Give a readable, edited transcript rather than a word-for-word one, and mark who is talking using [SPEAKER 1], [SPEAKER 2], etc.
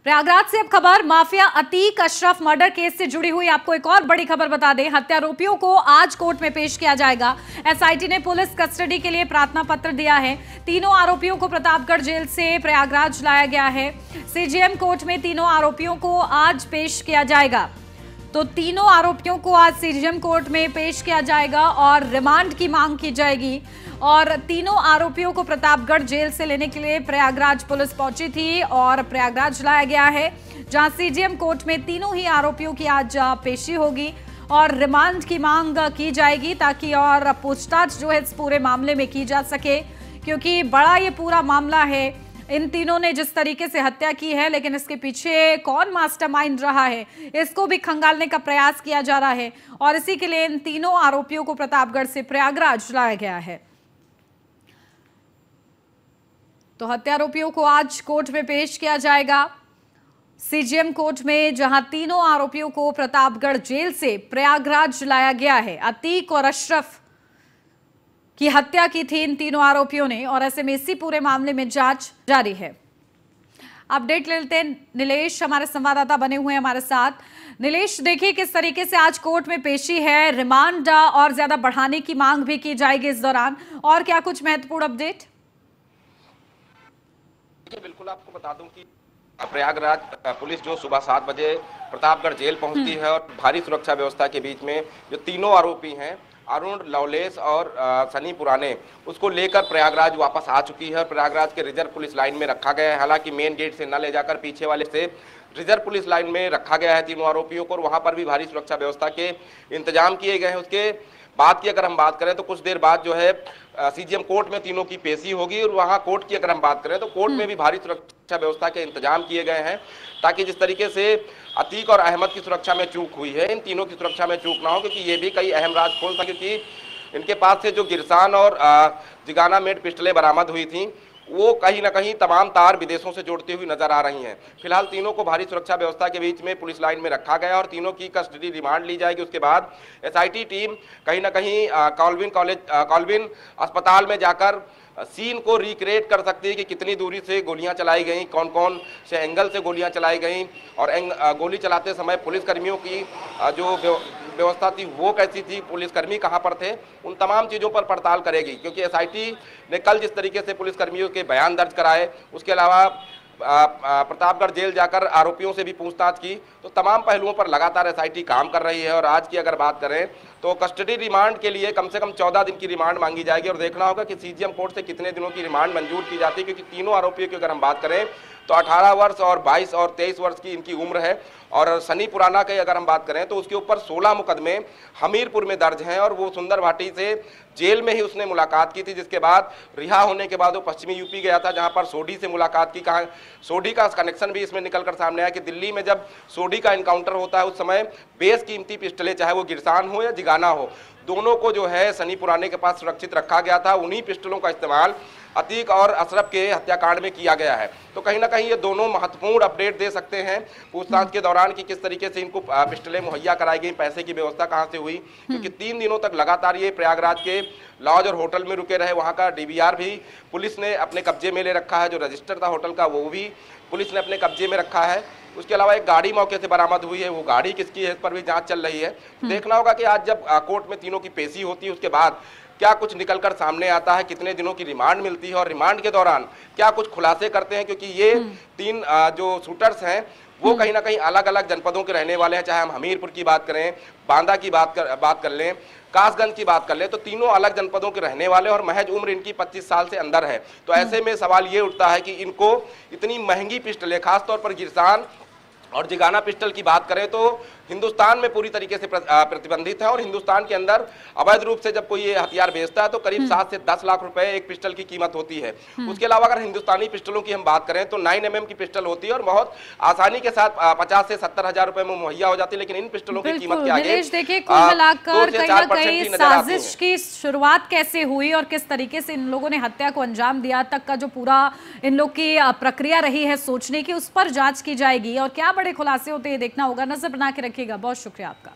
[SPEAKER 1] प्रयागराज से अब खबर mafia Atiq Ashraf murder case से जुड़ी हुई आपको एक और बड़ी खबर बता दें। हत्यारोपियों को आज कोर्ट में पेश किया जाएगा। एसआईटी ने पुलिस कस्टडी के लिए प्रार्थना पत्र दिया है। तीनों आरोपियों को प्रतापगढ़ जेल से प्रयागराज लाया गया है। सीजेएम कोर्ट में तीनों आरोपियों को आज पेश किया जाएगा। तो तीनों आरोपियों को आज सीजेएम कोर्ट में पेश किया जाएगा और रिमांड की मांग की जाएगी। और तीनों आरोपियों को प्रतापगढ़ जेल से लेने के लिए प्रयागराज पुलिस पहुंची थी और प्रयागराज लाया गया है, जहां सीजेएम कोर्ट में तीनों ही आरोपियों की आज पेशी होगी और रिमांड की मांग की जाएगी, ताकि और पूछताछ जो है इस पूरे मामले में की जा सके, क्योंकि बड़ा ये पूरा मामला है। इन तीनों ने जिस तरीके से हत्या की है, लेकिन इसके पीछे कौन मास्टरमाइंड रहा है, इसको भी खंगालने का प्रयास किया जा रहा है और इसी के लिए इन तीनों आरोपियों को प्रतापगढ़ से प्रयागराज लाया गया है। तो हत्यारोपियों को आज कोर्ट में पेश किया जाएगा सीजेएम कोर्ट में, जहां तीनों आरोपियों को प्रतापगढ़ जेल से प्रयागराज लाया गया है। अतीक और अशरफ की हत्या की थी इन तीनों आरोपियों ने और ऐसे में इसी पूरे मामले में जांच जारी है। अपडेट ले लेते हैं, नीलेश हमारे संवाददाता बने हुए हैं हमारे साथ। नीलेश, देखिए किस तरीके से आज कोर्ट में पेशी है, रिमांड और ज्यादा बढ़ाने की मांग भी की जाएगी इस दौरान, और क्या कुछ महत्वपूर्ण अपडेट?
[SPEAKER 2] बिल्कुल आपको बता दूं कि प्रयागराज पुलिस जो सुबह 7 बजे प्रतापगढ़ जेल पहुंचती है और भारी सुरक्षा व्यवस्था के बीच में जो तीनों आरोपी हैं अरुण, लवलेश और सनी पुराने, उसको लेकर प्रयागराज वापस आ चुकी है और प्रयागराज के रिजर्व पुलिस लाइन में रखा गया है। हालांकि मेन गेट से न ले जाकर पीछे वाले से रिजर्व पुलिस लाइन में रखा गया है तीनों आरोपियों को और वहां पर भी भारी सुरक्षा व्यवस्था के इंतजाम किए गए हैं। उसके बाद की अगर हम बात करें तो कुछ देर बाद जो है सीजेएम कोर्ट में तीनों की पेशी होगी और वहां कोर्ट की अगर हम बात करें तो कोर्ट में भी भारी सुरक्षा व्यवस्था के इंतजाम किए गए हैं, ताकि जिस तरीके से अतीक और अहमद की सुरक्षा में चूक हुई है, इन तीनों की सुरक्षा में चूक ना हो, क्योंकि ये भी कई अहम राज खोल था। क्योंकि इनके पास से जो गिरसान और जिगाना मेड पिस्टलें बरामद हुई थी, वो कहीं ना कहीं तमाम तार विदेशों से जोड़ती हुई नजर आ रही हैं। फिलहाल तीनों को भारी सुरक्षा व्यवस्था के बीच में पुलिस लाइन में रखा गया और तीनों की कस्टडी रिमांड ली जाएगी। उसके बाद एसआईटी टीम कहीं ना कहीं कॉल्विन अस्पताल में जाकर सीन को रिक्रिएट कर सकती है कि कितनी दूरी से गोलियां चलाई गई, कौन कौन से एंगल से गोलियां चलाई गई और गोली चलाते समय पुलिसकर्मियों की जो व्यवस्था थी वो कैसी थी, पुलिसकर्मी कहां पर थे, उन तमाम चीज़ों पर पड़ताल करेगी। क्योंकि एसआईटी ने कल जिस तरीके से पुलिसकर्मियों के बयान दर्ज कराए, उसके अलावा प्रतापगढ़ जेल जाकर आरोपियों से भी पूछताछ की, तो तमाम पहलुओं पर लगातार एसआईटी काम कर रही है। और आज की अगर बात करें तो कस्टडी रिमांड के लिए कम से कम 14 दिन की रिमांड मांगी जाएगी और देखना होगा कि सीजेएम कोर्ट से कितने दिनों की रिमांड मंजूर की जाती है। क्योंकि तीनों आरोपियों की अगर हम बात करें तो 18 वर्ष और 22 और 23 वर्ष की इनकी उम्र है। और सनी पुराना की अगर हम बात करें तो उसके ऊपर 16 मुकदमे हमीरपुर में दर्ज हैं और वो सुंदर भाटी से जेल में ही उसने मुलाकात की थी, जिसके बाद रिहा होने के बाद वो पश्चिमी यूपी गया था, जहां पर सोडी से मुलाकात की। कहा सोडी का कनेक्शन भी इसमें निकलकर सामने आया कि दिल्ली में जब सोडी का इनकाउंटर होता है उस समय बेस कीमती पिस्टलें, चाहे वो गिरसान हो या जिगाना हो, दोनों को जो है सनी पुराने के पास सुरक्षित रखा गया था। उन्हीं पिस्टलों का इस्तेमाल अतीक और अशरफ के हत्याकांड में किया गया है। तो कहीं ना कहीं ये दोनों महत्वपूर्ण अपडेट दे सकते हैं पूछताछ के दौरान कि किस तरीके से इनको पिस्टलें मुहैया कराई गई, पैसे की व्यवस्था कहाँ से हुई। क्योंकि 3 दिनों तक लगातार ये प्रयागराज के लॉज और होटल में रुके रहे। वहाँ का डीवीआर भी पुलिस ने अपने कब्जे में ले रखा है, जो रजिस्टर था होटल का वो भी पुलिस ने अपने कब्जे में रखा है। उसके अलावा एक गाड़ी मौके से बरामद हुई है, वो गाड़ी किसकी है इस पर भी जांच चल रही है। देखना होगा कि आज जब कोर्ट में तीनों की पेशी होती है उसके बाद क्या कुछ निकलकर सामने आता है, कितने दिनों की रिमांड मिलती है और रिमांड के दौरान क्या कुछ खुलासे करते हैं। क्योंकि ये 3 जो शूटर्स हैं वो कहीं ना कहीं अलग अलग जनपदों के रहने वाले हैं। चाहे हम हमीरपुर की बात करें, बांदा की बात कर लें, कासगंज की बात कर लें, तो तीनों अलग जनपदों के रहने वाले और महज उम्र इनकी 25 साल से अंदर है। तो ऐसे में सवाल ये उठता है कि इनको इतनी महंगी पिस्टलें, खासतौर पर गिरसान और जिगाना पिस्टल की बात करें तो हिंदुस्तान में पूरी तरीके से प्रतिबंधित है और हिंदुस्तान के अंदर अवैध रूप से जब कोई ये हथियार बेचता है तो करीब 7 से 10 लाख रुपए एक पिस्टल की कीमत होती है। उसके अलावा अगर हिंदुस्तानी पिस्टलों की हम बात करें तो 9mm की पिस्टल होती है और बहुत आसानी के साथ 50 से 70 हजार रुपए में मुहैया हो जाती है। लेकिन इन पिस्टलों की कीमत के आगे
[SPEAKER 1] देखिए कुल मिलाकर कहीं ना कहीं साजिश की शुरुआत कैसे हुई और किस तरीके से इन लोगों ने हत्या को अंजाम दिया तक का जो पूरा इन लोग की प्रक्रिया रही है सोचने की, उस पर जांच की जाएगी और क्या बड़े खुलासे होते हैं देखना होगा। नजर बना के रखिएगा। बहुत शुक्रिया आपका।